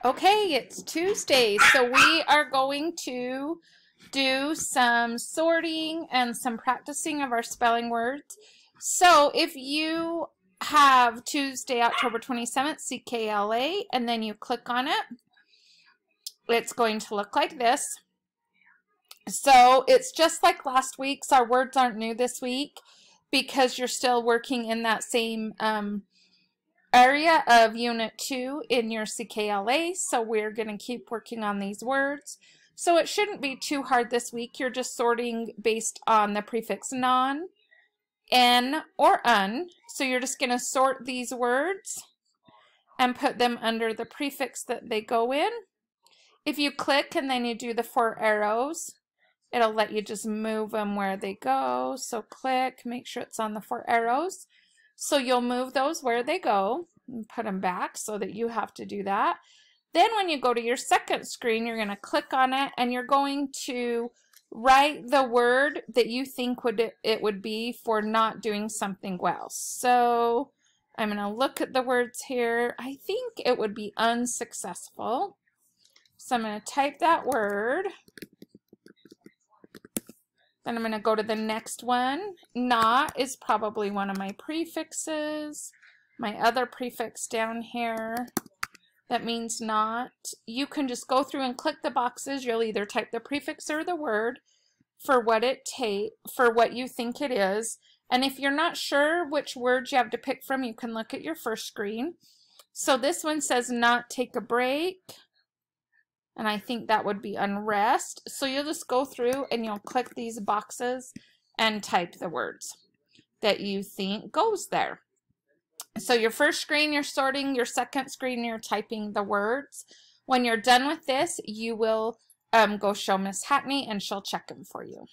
Okay, it's Tuesday, so we are going to do some sorting and some practicing of our spelling words. So if you have Tuesday, October 27th, CKLA, and then you click on it, it's going to look like this. So it's just like last week's. Our words aren't new this week because you're still working in that same area of Unit 2 in your CKLA, so we're going to keep working on these words. So it shouldn't be too hard this week. You're just sorting based on the prefix non, n, or un. So you're just going to sort these words and put them under the prefix that they go in. If you click and then you do the 4 arrows, it'll let you just move them where they go. So click, make sure it's on the 4 arrows. So you'll move those where they go and put them back so that you have to do that. Then when you go to your second screen, you're going to click on it and you're going to write the word that you think it would be for not doing something well. So I'm going to look at the words here. I think it would be unsuccessful. So I'm going to type that word. Then I'm going to go to the next one. Not is probably one of my prefixes. My other prefix down here that means not. You can just go through and click the boxes. You'll either type the prefix or the word for what you think it is. And if you're not sure which words you have to pick from, you can look at your first screen. So this one says not take a break. And I think that would be unrest. So you'll just go through and you'll click these boxes and type the words that you think goes there. So your first screen, you're sorting. Your second screen, you're typing the words. When you're done with this, you will go show Miss Hackney and she'll check them for you.